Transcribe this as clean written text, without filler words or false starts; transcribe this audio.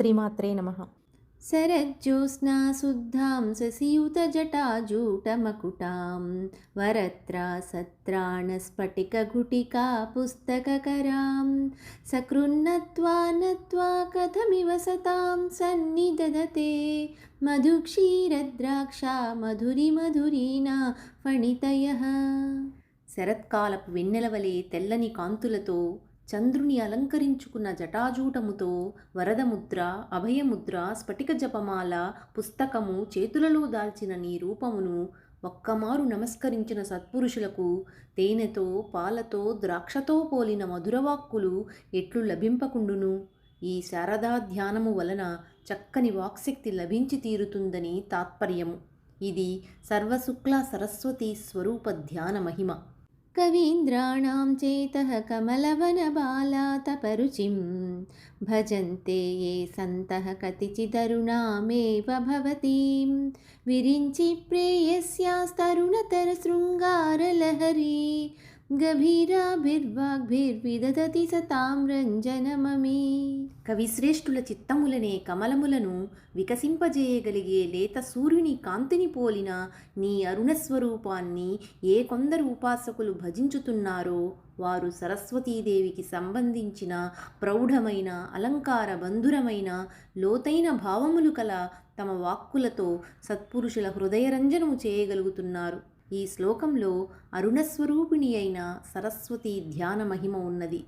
శ్రీమాత్రే నమః. శరజ్యోత్స్నా శుద్ధాం శశియుతజటాజూటమకుటాం వరత్రా సత్రాణస్ఫటికఘుటికా పుస్తకకరాం సకృన్నత్వా నత్వా కథమివ సతాం సన్నిదదతే మధుక్షీరద్రాక్షా మధురిమధురీనా ఫణితయః. శరత్కాలపు వెన్నెలవలే తెల్లని కాంతులతో చంద్రుని అలంకరించుకున్న జటాజూటముతో వరదముద్ర, అభయముద్ర, స్ఫటిక జపమాల, పుస్తకము చేతులలో దాల్చిన నీ రూపమును ఒక్కమారు నమస్కరించిన సత్పురుషులకు తేనెతో, పాలతో, ద్రాక్షతో పోలిన మధురవాక్కులు ఎట్లు లభింపకుండును? ఈ శారదా ధ్యానము వలన చక్కని వాక్శక్తి లభించి తీరుతుందని తాత్పర్యము. ఇది సర్వశుక్ల సరస్వతీ స్వరూప ధ్యాన మహిమ. కవీంద్రాణాం చేతః కమలవనబాలాతపరుచిం భజంతే ఏ సంతః కతిచిదరుణామేవ భవతీం విరించి ప్రేయస్యాస్తరుణతర శృంగారలహరీ గభీరాభిర్వాగ్భిర్విదధతి సతాం రంజనమమీ. కవిశ్రేష్ఠుల చిత్తములనే కమలములను వికసింపజేయగలిగే లేత సూర్యుని కాంతిని పోలిన నీ అరుణస్వరూపాన్ని ఏ కొందరు ఉపాసకులు భజించుతున్నారో వారు సరస్వతీదేవికి సంబంధించిన ప్రౌఢమైన, అలంకార బంధురమైన, లోతైన భావములు కల తమ వాక్కులతో సత్పురుషుల హృదయరంజనము చేయగలుగుతున్నారు. ఈ శ్లోకంలో అరుణస్వరూపిణి అయిన సరస్వతి ధ్యాన మహిమ ఉన్నది.